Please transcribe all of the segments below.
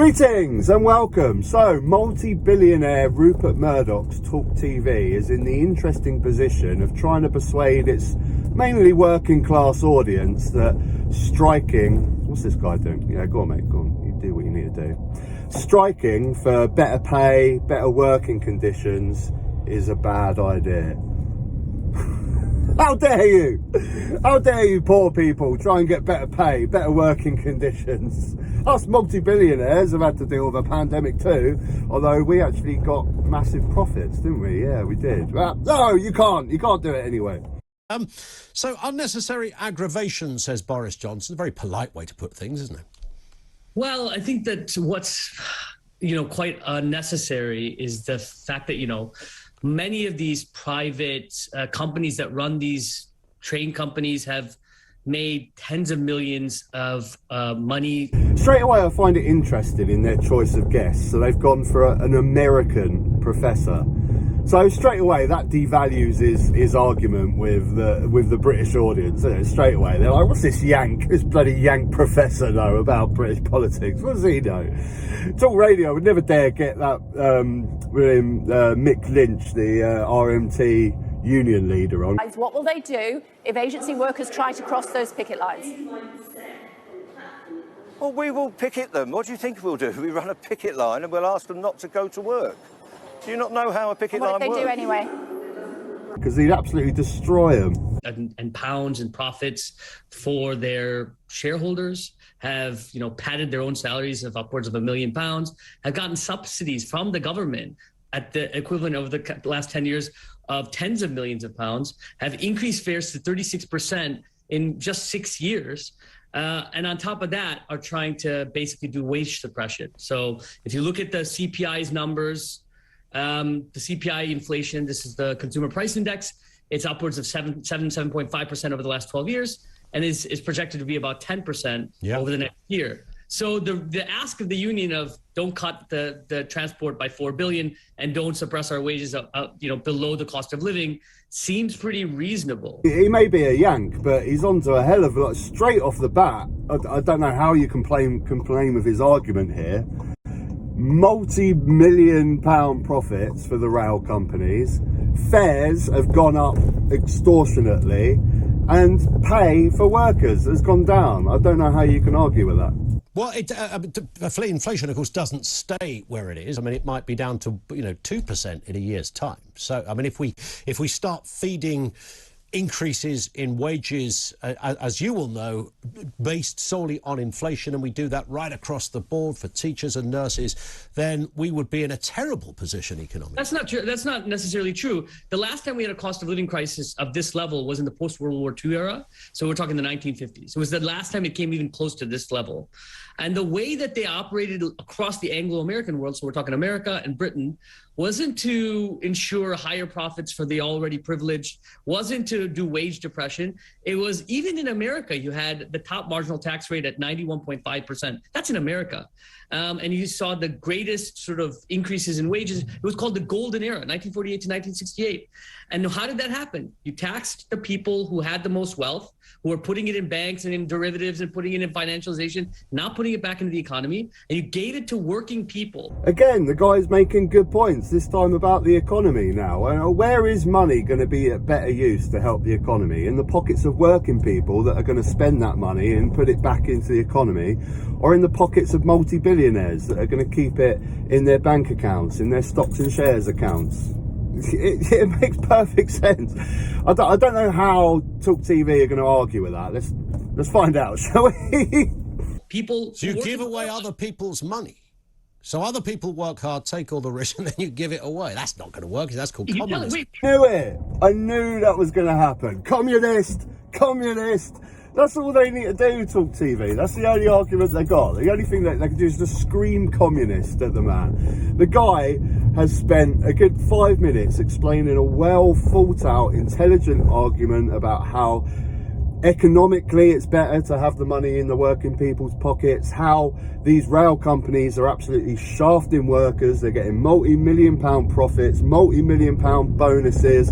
Greetings and welcome. So, multi-billionaire Rupert Murdoch's Talk TV is in the interesting position of trying to persuade its mainly working class audience that striking... What's this guy doing? Yeah, go on mate, go on. You do what you need to do. Striking for better pay, better working conditions is a bad idea. How dare you? How dare you poor people try and get better pay, better working conditions? Us multi-billionaires have had to deal with a pandemic too, although we actually got massive profits, didn't we? Yeah, we did. But no, you can't do it anyway. So unnecessary aggravation, says Boris Johnson. A very polite way to put things, isn't it? Well, I think that what's, quite unnecessary is the fact that, many of these private companies that run these train companies have made tens of millions of money. Straight away, I find it interesting in their choice of guests. So they've gone for an American professor. So straight away, that devalues his argument with the British audience. Straight away, they're like, "What's this bloody Yank professor know about British politics? What does he know?" Talk Radio would never dare get that Mick Lynch, the RMT union leader, on. What will they do if agency workers try to cross those picket lines? Well, we will picket them. What do you think we'll do? We run a picket line and we'll ask them not to go to work. Do you not know how a picket line works? What if they do anyway? Because he'd absolutely destroy them. And pounds and profits for their shareholders, have padded their own salaries of upwards of £1 million, have gotten subsidies from the government at the equivalent of the last 10 years of tens of millions of pounds, have increased fares to 36% in just 6 years. And on top of that, are trying to basically do wage suppression. So if you look at the CPI's numbers, the CPI inflation, this is the consumer price index, it's upwards of 7.5% over the last 12 years, and is projected to be about 10% over the next year. So the ask of the union of don't cut the transport by $4 billion and don't suppress our wages below the cost of living seems pretty reasonable. He may be a Yank, but he's onto a hell of a lot straight off the bat. I don't know how you complain with his argument here. Multi-million pound profits for the rail companies. Fares have gone up extortionately, and pay for workers has gone down. I don't know how you can argue with that. Well, inflation, of course, doesn't stay where it is. I mean, it might be down to 2% in a year's time. So, I mean, if we start feeding increases in wages, as you will know, based solely on inflation, and we do that right across the board for teachers and nurses, then we would be in a terrible position economically. That's not true. That's not necessarily true. The last time we had a cost of living crisis of this level was in the post-World War II era. So we're talking the 1950s. It was the last time it came even close to this level. And the way that they operated across the Anglo-American world, so we're talking America and Britain, wasn't to ensure higher profits for the already privileged, wasn't to do wage depression. It was, even in America, you had the top marginal tax rate at 91.5%. That's in America. And you saw the greatest sort of increases in wages. It was called the golden era, 1948 to 1968. And how did that happen? You taxed the people who had the most wealth, who were putting it in banks and in derivatives and putting it in financialization, not putting it back into the economy, and you gave it to working people. Again, the guy's making good points, this time about the economy now. Where is money going to be at better use to help the economy? In the pockets of working people that are going to spend that money and put it back into the economy, or in the pockets of multi-billionaires that are going to keep it in their bank accounts, in their stocks and shares accounts? It makes perfect sense. I don't know how Talk TV are going to argue with that. Let's find out, shall we? So you give away other people's money. So other people work hard, take all the risk, and then you give it away. That's not going to work. That's called communism. I knew that was going to happen. Communist. That's all they need to do, Talk TV. That's the only argument they got. The only thing that they can do is just scream communist at the man. The guy has spent a good 5 minutes explaining a well thought out, intelligent argument about how economically it's better to have the money in the working people's pockets, how these rail companies are absolutely shafting workers, they're getting multi-million pound profits, multi-million pound bonuses,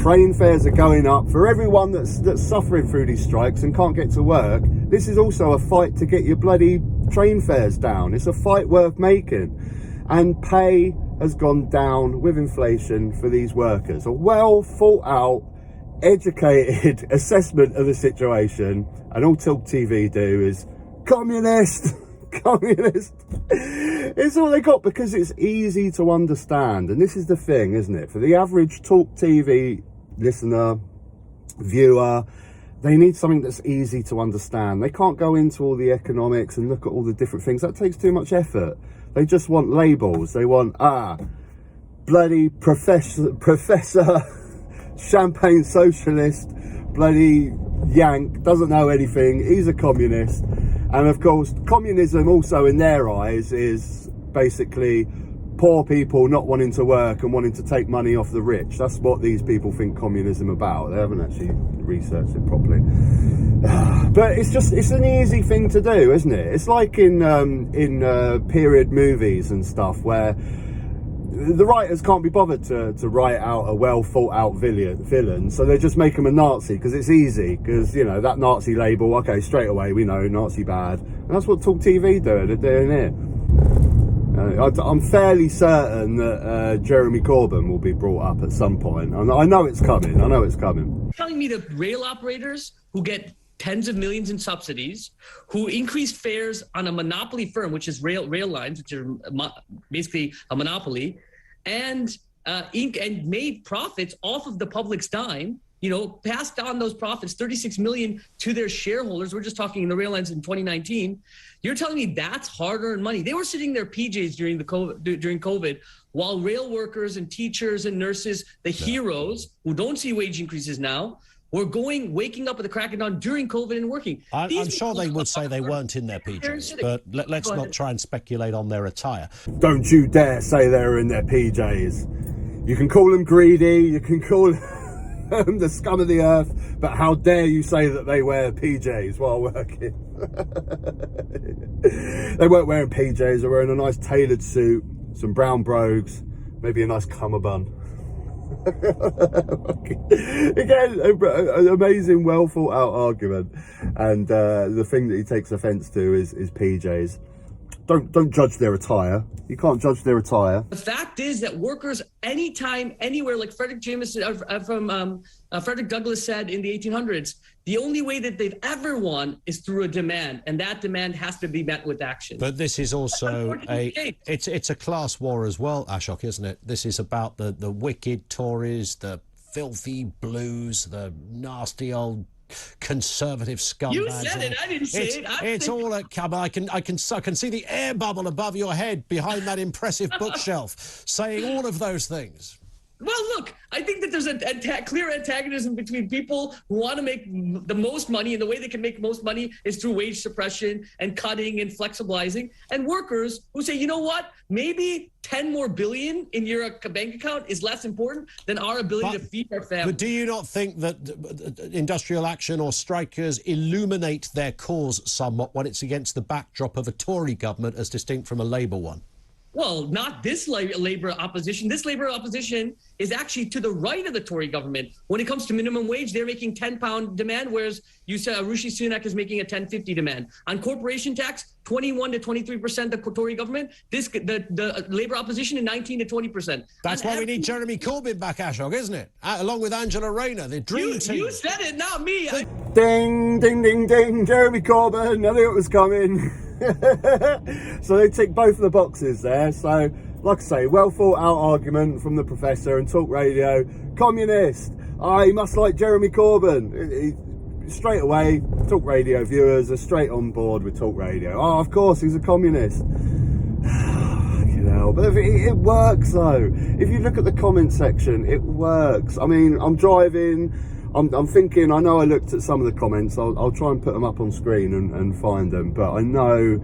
train fares are going up for everyone that's suffering through these strikes and can't get to work. This is also a fight to get your bloody train fares down. It's a fight worth making. And pay has gone down with inflation for these workers. A well thought out, educated assessment of the situation, and all Talk TV do is communist, communist. It's all they got because it's easy to understand. And this is the thing, isn't it? For the average Talk TV listener, viewer, they need something that's easy to understand. They can't go into all the economics and look at all the different things. That takes too much effort. They just want labels. They want, bloody professor, champagne socialist, bloody yank, doesn't know anything, he's a communist. And of course, communism also in their eyes is basically poor people not wanting to work and wanting to take money off the rich. That's what these people think communism about. They haven't actually researched it properly. But it's an easy thing to do, isn't it? It's like in period movies and stuff where the writers can't be bothered to write out a well thought out villain, so they just make him a Nazi because it's easy, because that Nazi label, okay, straight away we know Nazi bad. And that's what Talk TV do. They're doing it. I'm fairly certain that Jeremy Corbyn will be brought up at some point. I know it's coming. Telling me the rail operators who get tens of millions in subsidies, who increase fares on a monopoly firm, which is rail lines, which are basically a monopoly, and made profits off of the public's dime, passed on those profits, 36 million to their shareholders. We're just talking in the rail lines in 2019. You're telling me that's hard-earned money? They were sitting their PJs during COVID, while rail workers and teachers and nurses, the heroes who don't see wage increases now, were waking up at the crack of dawn during COVID and working. I'm sure they would say they weren't in their PJs, but let's not try and speculate on their attire. Don't you dare say they're in their PJs. You can call them greedy, you can call them the scum of the earth, but how dare you say that they wear PJs while working? They weren't wearing PJs, they were wearing a nice tailored suit, some brown brogues, maybe a nice cummerbund. Again, an amazing, well thought out argument, and the thing that he takes offence to is PJs. Don't judge their attire. You can't judge their attire. The fact is that workers, anytime, anywhere, like Frederick Douglass said in the 1800s, the only way that they've ever won is through a demand, and that demand has to be met with action. But this is also it's a class war as well, Ashok, isn't it? This is about the wicked Tories, the filthy blues, the nasty old conservative scumbags. You said it. I didn't say it. It's all a come. I can see the air bubble above your head behind that impressive bookshelf, saying all of those things. Well, look, I think that there's a clear antagonism between people who want to make the most money, and the way they can make most money is through wage suppression and cutting and flexibilizing, and workers who say, you know what, maybe 10 more billion in your bank account is less important than our ability to feed our family. But do you not think that industrial action or strikers illuminate their cause somewhat when it's against the backdrop of a Tory government as distinct from a Labour one? Well, not this Labour opposition. This Labour opposition is actually to the right of the Tory government. When it comes to minimum wage, they're making £10 demand, whereas you said Rishi Sunak is making a $10.50 demand. On corporation tax, 21 to 23% the Tory government. The Labour opposition is 19 to 20%. That's why we need Jeremy Corbyn back, Ashok, isn't it? Along with Angela Rayner, the dream team. You said it, not me. Ding, ding, ding, ding. Jeremy Corbyn. I knew it was coming. So they tick both of the boxes there. So, like I say, well thought out argument from the professor and Talk Radio. Communist. He must like Jeremy Corbyn. Straight away, Talk Radio viewers are straight on board with Talk Radio. Oh, of course, he's a communist. But it works though. If you look at the comment section, it works. I mean, I'm driving. I'm thinking, I know I looked at some of the comments, I'll try and put them up on screen and find them, but I know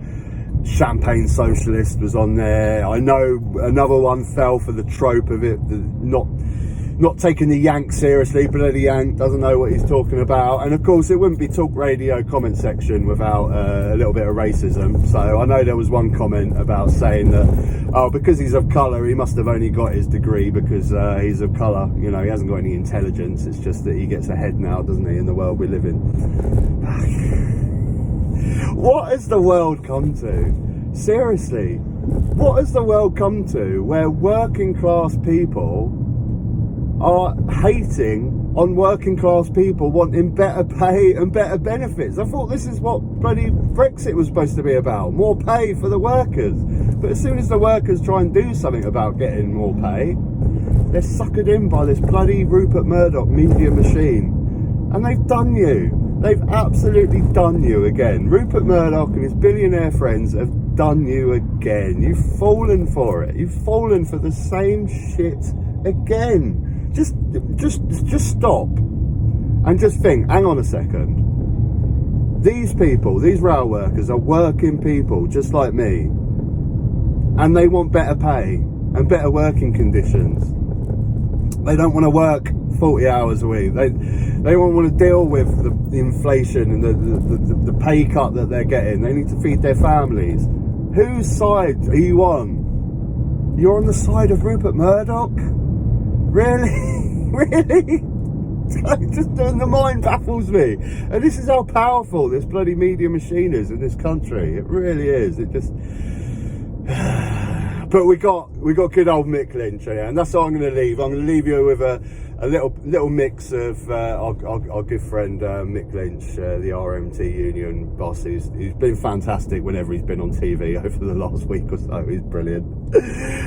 Champagne Socialist was on there. I know another one fell for the trope of it, not taking the yank seriously. Bloody yank doesn't know what he's talking about. And of course, it wouldn't be Talk Radio comment section without a little bit of racism. So I know there was one comment about saying that, because he's of colour, he must have only got his degree because he's of colour. You know, he hasn't got any intelligence. It's just that he gets ahead now, doesn't he, in the world we live in. What has the world come to? Seriously, what has the world come to where working class people are hating on working class people wanting better pay and better benefits? I thought this is what bloody Brexit was supposed to be about, more pay for the workers. But as soon as the workers try and do something about getting more pay, they're suckered in by this bloody Rupert Murdoch media machine. And they've done you. They've absolutely done you again. Rupert Murdoch and his billionaire friends have done you again. You've fallen for it. You've fallen for the same shit again. Just stop and just think, hang on a second. These people, these rail workers are working people just like me. And they want better pay and better working conditions. They don't want to work 40 hours a week. They don't want to deal with the inflation and the pay cut that they're getting. They need to feed their families. Whose side are you on? You're on the side of Rupert Murdoch? Really? Really? Just the mind baffles me. And this is how powerful this bloody media machine is in this country. It really is. It just... But we got good old Mick Lynch here, and that's what I'm going to leave. I'm going to leave you with a little mix of our good friend Mick Lynch, the RMT union boss, who's been fantastic whenever he's been on TV over the last week or so. He's brilliant.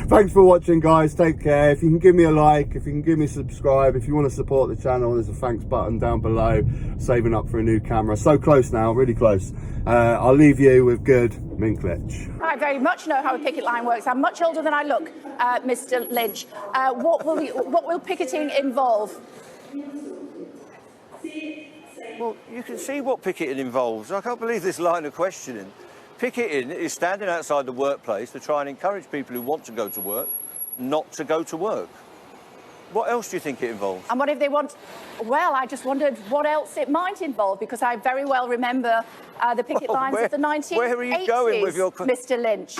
Thanks for watching, guys. Take care. If you can give me a like, if you can give me a subscribe, if you want to support the channel, there's a thanks button down below. Saving up for a new camera. So close now, really close. I'll leave you with good Mick Lynch. I very much know how a picket line works. I'm much older than I look, Mr. Lynch. What will picketing involve? Well, you can see what picketing involves. I can't believe this line of questioning. Picketing is standing outside the workplace to try and encourage people who want to go to work not to go to work. What else do you think it involves? And what if they want... Well, I just wondered what else it might involve, because I very well remember the picket lines of the 1980s, where are you going with your... Mr. Lynch.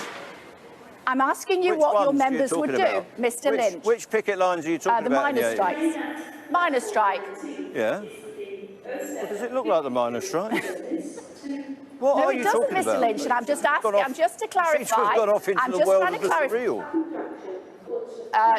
I'm asking you what your members would do, Mr. Lynch. Which picket lines are you talking about? The miners' strikes. Miners' strike. Yeah. Well, does it look like the miners' strike? What No, are it you doesn't, talking Mr. about? Lynch, and I'm just asking, I'm just to clarify. Seems to have gone off into I'm the just world trying of to the clarify. surreal.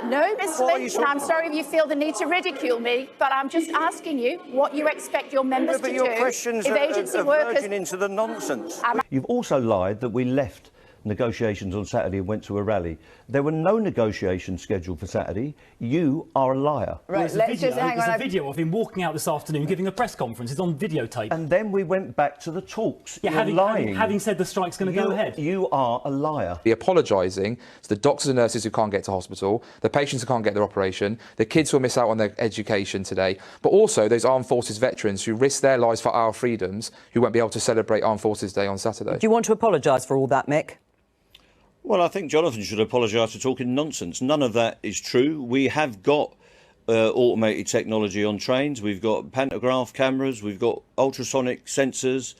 No, Mr. What are Lynch, you and I'm talking sorry if you feel the need to ridicule me, but I'm just asking you what you expect your members But to your do questions if are agency verging workers... into the nonsense. You've also lied that we left negotiations on Saturday and went to a rally. There were no negotiations scheduled for Saturday. You are a liar. Right, let's just hang on. There's a video of him walking out this afternoon giving a press conference. It's on videotape. And then we went back to the talks. Yeah, You're lying. having said the strike's going to go ahead. You are a liar. Be apologising to the doctors and nurses who can't get to hospital, the patients who can't get their operation, the kids who will miss out on their education today, but also those armed forces veterans who risk their lives for our freedoms, who won't be able to celebrate Armed Forces Day on Saturday. Do you want to apologise for all that, Mick? Well, I think Jonathan should apologise for talking nonsense. None of that is true. We have got automated technology on trains. We've got pantograph cameras. We've got ultrasonic sensors.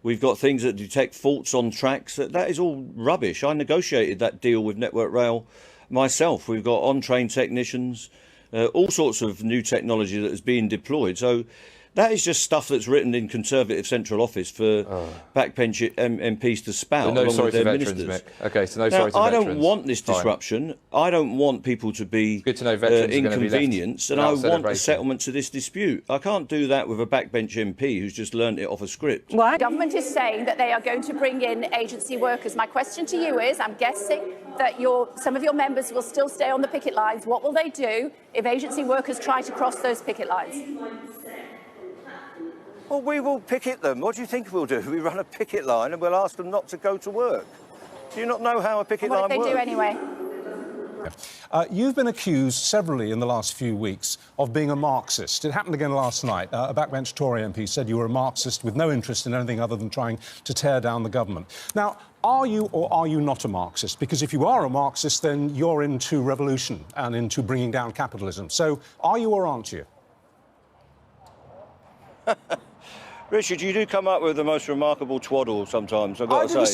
We've got things that detect faults on tracks. That is all rubbish. I negotiated that deal with Network Rail myself. We've got on-train technicians, all sorts of new technology that is being deployed. So that is just stuff that's written in Conservative Central Office for backbench MPs to spout. So no along sorry with their to veterans, ministers. Mick. OK, so no Now, sorry to I veterans. don't want this disruption. I don't want people to be Good to know veterans are gonna be left inconvenienced, and I without want a celebration. settlement to this dispute. I can't do that with a backbench MP who's just learnt it off a script. The government is saying that they are going to bring in agency workers. My question to you is, I'm guessing that some of your members will still stay on the picket lines. What will they do if agency workers try to cross those picket lines? Well, we will picket them. What do you think we'll do? We run a picket line and we'll ask them not to go to work. Do you not know how a picket What line if they works? do anyway? You've been accused severally in the last few weeks of being a Marxist. It happened again last night. A backbench Tory MP said you were a Marxist with no interest in anything other than trying to tear down the government. Now, are you or are you not a Marxist? Because if you are a Marxist, then you're into revolution and into bringing down capitalism. So are you or aren't you? Richard, you do come up with the most remarkable twaddle sometimes, I've got to say.